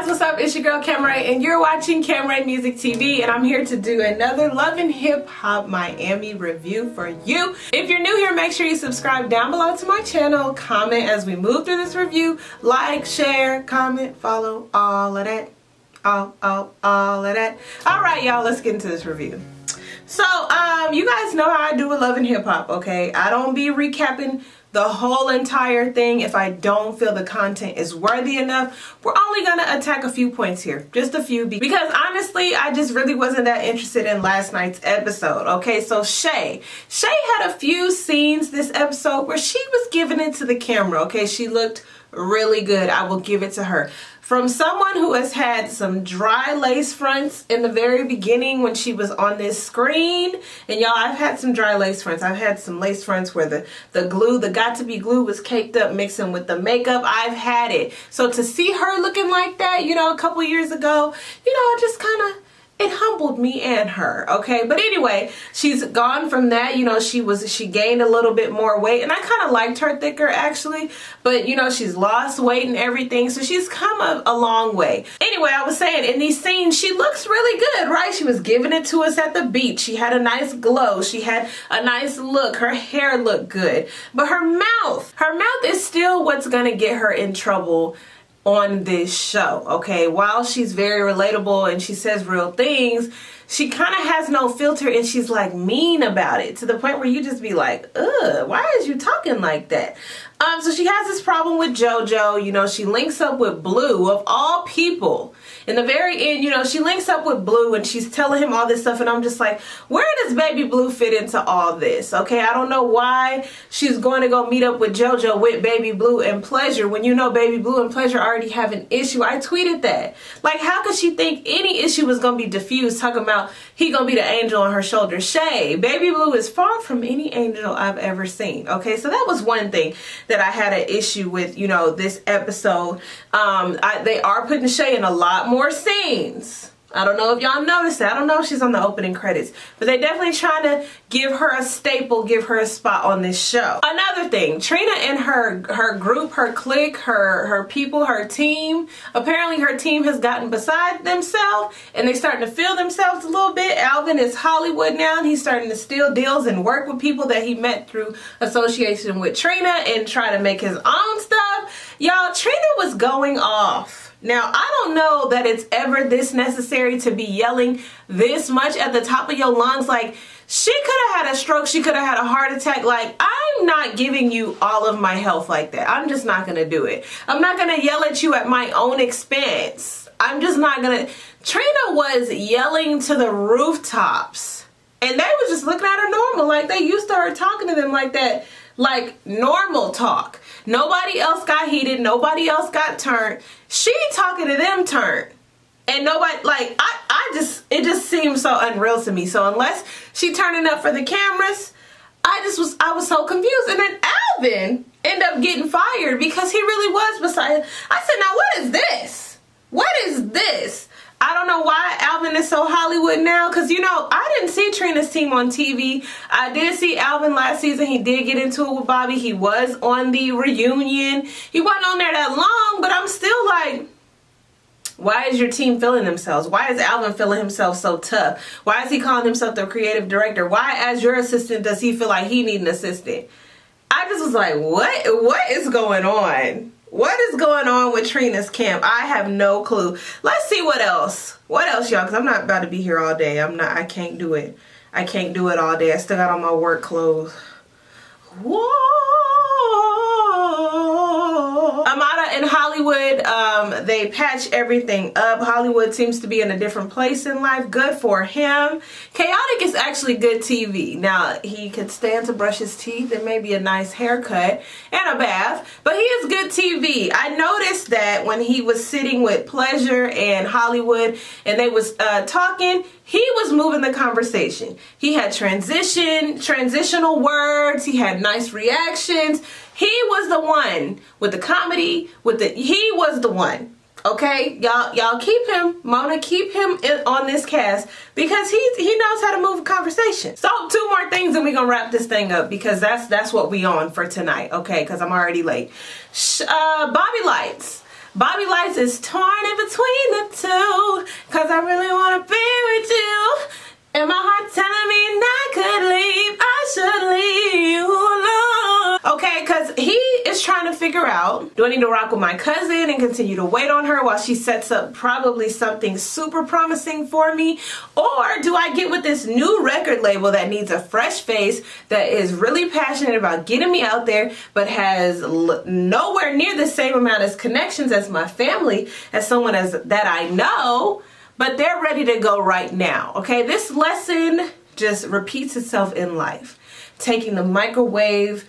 guys, what's up? It's your girl Cam Ray and you're watching Cam Ray Music TV, and I'm here to do another Love and Hip Hop Miami review for you. If you're new here, make sure you subscribe down below to my channel, comment as we move through this review, like, share, comment, follow, all of that. All of that. Alright y'all, let's get into this review. So, you guys know how I do with Love and Hip Hop, okay? I don't be recapping the whole entire thing if I don't feel the content is worthy enough. We're only gonna attack a few points here, just a few, because honestly I just really wasn't that interested in last night's episode. Okay, so Shay had a few scenes this episode where she was giving it to the camera. Okay, she looked really good, I will give it to her. From someone who has had some dry lace fronts in the very beginning when she was on this screen, and y'all, I've had some dry lace fronts. I've had some lace fronts where the glue, the got-to-be glue was caked up mixing with the makeup. I've had it. So to see her looking like that, you know, a couple years ago, you know, it just kind of, it humbled me and her, okay? But anyway, she's gone from that. You know, she gained a little bit more weight, and I kind of liked her thicker actually, but you know, she's lost weight and everything, so she's come a long way. Anyway, I was saying, in these scenes she looks really good, right? She was giving it to us at the beach. She had a nice glow, she had a nice look, her hair looked good, but her mouth is still what's gonna get her in trouble on this show, okay? While she's very relatable and she says real things, she kind of has no filter, and she's like mean about it to the point where you just be like, ugh, why is you talking like that? So she has this problem with JoJo. You know, she links up with Blue, of all people. In the very end, you know, she links up with Blue and she's telling him all this stuff, and I'm just like, where does Baby Blue fit into all this? Okay, I don't know why she's going to go meet up with JoJo with Baby Blue and Pleasure when you know Baby Blue and Pleasure already have an issue. I tweeted that. Like, how could she think any issue was going to be diffused talking about he going to be the angel on her shoulder? Shay, Baby Blue is far from any angel I've ever seen. Okay, so that was one thing that I had an issue with, you know, this episode. They are putting Shay in a lot more scenes. I don't know if y'all noticed that. I don't know if she's on the opening credits, but they definitely trying to give her a staple, give her a spot on this show. Another thing, Trina and her group, her clique, her people, her team, apparently her team has gotten beside themselves and they're starting to feel themselves a little bit. Alvin is Hollywood now, and he's starting to steal deals and work with people that he met through association with Trina and try to make his own stuff. Y'all, Trina was going off. Now, I don't know that it's ever this necessary to be yelling this much at the top of your lungs. Like, she could have had a stroke, she could have had a heart attack. Like, I'm not giving you all of my health like that. I'm just not gonna do it. I'm not gonna yell at you at my own expense. I'm just not gonna. Trina was yelling to the rooftops, and they was just looking at her normal, like they used to her talking to them like that, like normal talk. Nobody else got heated, nobody else got turned. She talking to them turned. And nobody, like, it just seems so unreal to me. So unless she turning up for the cameras, I was so confused. And then Alvin ended up getting fired because he really was beside. I said, now what is this? What is this? I don't know why Alvin is so Hollywood now, because, you know, I didn't see Trina's team on TV. I did see Alvin last season. He did get into it with Bobby. He was on the reunion. He wasn't on there that long, but I'm still like, why is your team feeling themselves? Why is Alvin feeling himself so tough? Why is he calling himself the creative director? Why, as your assistant, does he feel like he needs an assistant? I just was like, what is going on? What is going on with Trina's camp? I have no clue. Let's see what else. What else, y'all? Because I'm not about to be here all day. I can't do it. I can't do it all day. I still got on my work clothes. Whoa. Empanada and Hollywood, they patch everything up. Hollywood seems to be in a different place in life. Good for him. Chaotic is actually good TV. Now, he could stand to brush his teeth and maybe a nice haircut and a bath, but he is good TV. I noticed that when he was sitting with Pleasure and Hollywood and they was talking, he was moving the conversation. He had transitional words. He had nice reactions. He was the one with the comedy, he was the one. Okay, y'all keep him, Mona, keep him on this cast because he knows how to move a conversation. So 2 more things and we're gonna wrap this thing up because that's what we on for tonight. Okay, because I'm already late. Bobby Lights. Bobby Lights is torn in between the two, cause I really wanna be with you. And my heart telling me I could leave, I should leave you alone. Okay, cause he is trying to figure out, do I need to rock with my cousin and continue to wait on her while she sets up probably something super promising for me? Or do I get with this new record label that needs a fresh face, that is really passionate about getting me out there, but has nowhere near the same amount of connections as my family, as someone that I know, but they're ready to go right now. Okay, this lesson just repeats itself in life. Taking the microwave,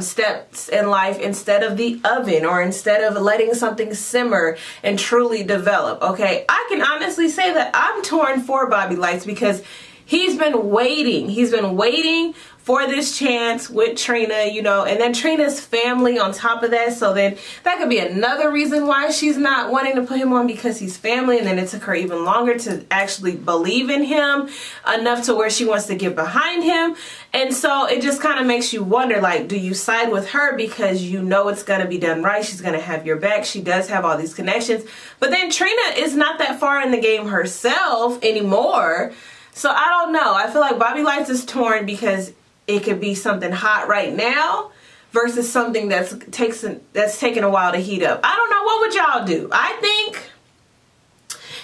steps in life instead of the oven, or instead of letting something simmer and truly develop. Okay, I can honestly say that I'm torn for Bobby Lights, because he's been waiting. He's been waiting for this chance with Trina, and then Trina's family on top of that. So then that could be another reason why she's not wanting to put him on, because he's family. And then it took her even longer to actually believe in him enough to where she wants to get behind him. And so it just kind of makes you wonder, like, do you side with her because you know it's going to be done right? She's going to have your back. She does have all these connections. But then Trina is not that far in the game herself anymore. So I don't know. I feel like Bobby Lights is torn, because it could be something hot right now versus something that's taking a while to heat up. I don't know. What would y'all do? I think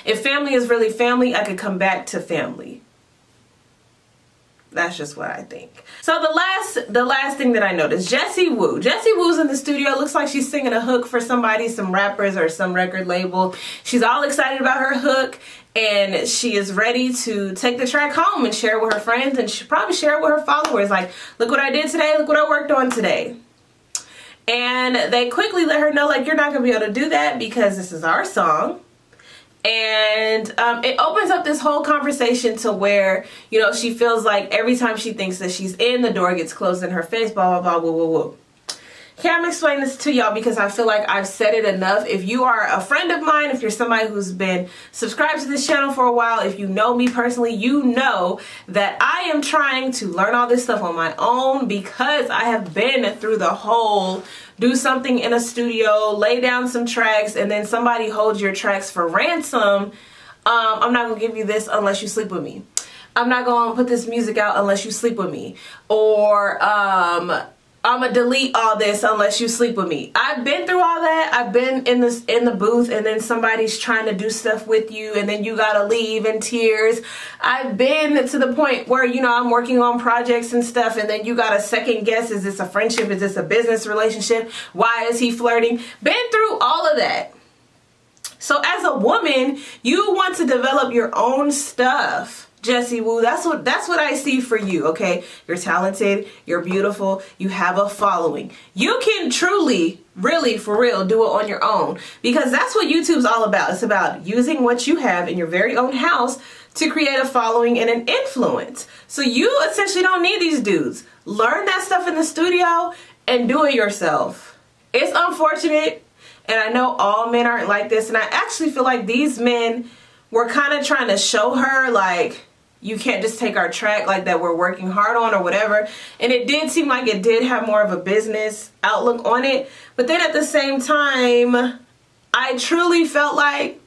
if family is really family, I could come back to family. That's just what I think. So the last thing that I noticed, Jessie Woo. Jessie Woo's in the studio. Looks like she's singing a hook for somebody, some rappers or some record label. She's all excited about her hook, and she is ready to take the track home and share it with her friends, and she'll probably share it with her followers. Like, look what I did today. Look what I worked on today. And they quickly let her know, like, you're not going to be able to do that because this is our song. And it opens up this whole conversation to where, she feels like every time she thinks that she's in, the door gets closed in her face, blah, blah, blah, woo, woo, woo. Okay, I'm explaining this to y'all because I feel like I've said it enough. If you are a friend of mine, if you're somebody who's been subscribed to this channel for a while, if you know me personally, you know that I am trying to learn all this stuff on my own, because I have been through the whole do something in a studio, lay down some tracks, and then somebody holds your tracks for ransom. I'm not gonna give you this unless you sleep with me. I'm not gonna put this music out unless you sleep with me. Or I'm gonna delete all this unless you sleep with me. I've been through all that. I've been in the booth, and then somebody's trying to do stuff with you, and then you gotta leave in tears. I've been to the point where, I'm working on projects and stuff, and then you gotta second guess, is this a friendship? Is this a business relationship? Why is he flirting? Been through all of that. So as a woman, you want to develop your own stuff. Jessie Woo, that's what I see for you, okay? You're talented, you're beautiful, you have a following. You can truly, really, for real, do it on your own, because that's what YouTube's all about. It's about using what you have in your very own house to create a following and an influence. So you essentially don't need these dudes. Learn that stuff in the studio and do it yourself. It's unfortunate, and I know all men aren't like this, and I actually feel like these men were kind of trying to show her, like, you can't just take our track like that we're working hard on or whatever. And it did seem like it did have more of a business outlook on it. But then at the same time, I truly felt like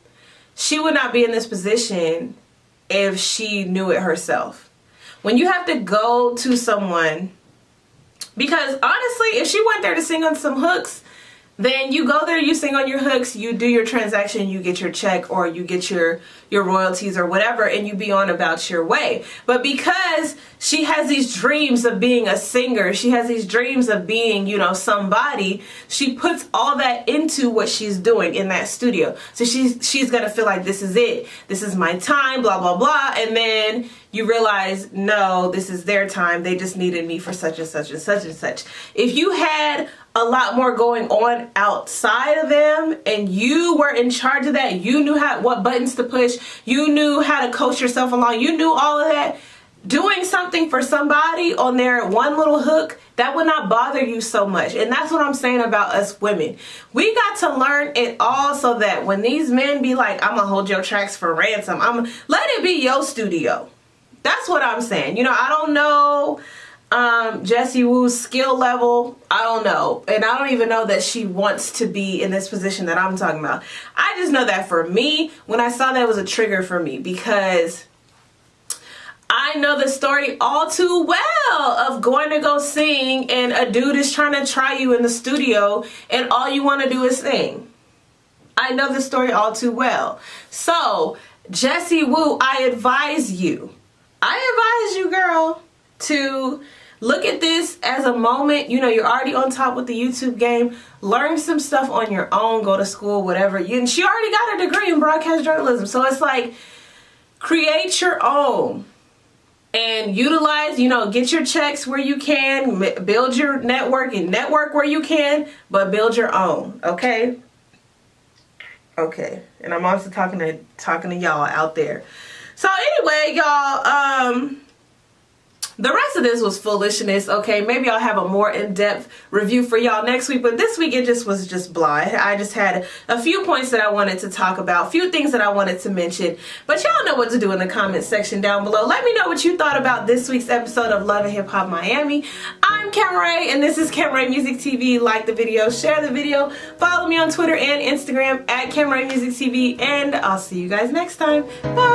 she would not be in this position if she knew it herself. When you have to go to someone, because honestly, if she went there to sing on some hooks, then you go there, you sing on your hooks, you do your transaction, you get your check, or you get your royalties or whatever, and you be on about your way. But because she has these dreams of being a singer, she has these dreams of being, somebody, she puts all that into what she's doing in that studio. So she's gonna feel like, this is it, this is my time, blah, blah, blah. And then you realize, no, this is their time. They just needed me for such and such and such and such. If you had a lot more going on outside of them, and you were in charge of that, you knew what buttons to push, you knew how to coach yourself along, you knew all of that, doing something for somebody on their one little hook, that would not bother you so much. And that's what I'm saying about us women. We got to learn it all, so that when these men be like, I'm gonna hold your tracks for ransom, let it be your studio. That's what I'm saying. I don't know Jessie Woo's skill level, I don't know. And I don't even know that she wants to be in this position that I'm talking about. I just know that for me, when I saw that, it was a trigger for me because I know the story all too well of going to go sing and a dude is trying to try you in the studio and all you want to do is sing. I know the story all too well. So, Jessie Woo, I advise you, girl, to look at this as a moment. You know, you're already on top with the YouTube game. Learn some stuff on your own, go to school, whatever. And she already got a degree in broadcast journalism. So it's like, create your own. And utilize, you know, get your checks where you can, build your network and network where you can, but build your own, okay? Okay, and I'm also talking to y'all out there. So anyway, y'all, the rest of this was foolishness, okay? Maybe I'll have a more in-depth review for y'all next week, but this week it just was blah. I just had a few points that I wanted to talk about, a few things that I wanted to mention, but y'all know what to do in the comment section down below. Let me know what you thought about this week's episode of Love and Hip Hop Miami. I'm Camray, and this is Camray Music TV. Like the video, share the video, follow me on Twitter and Instagram at Camray Music TV, and I'll see you guys next time. Bye!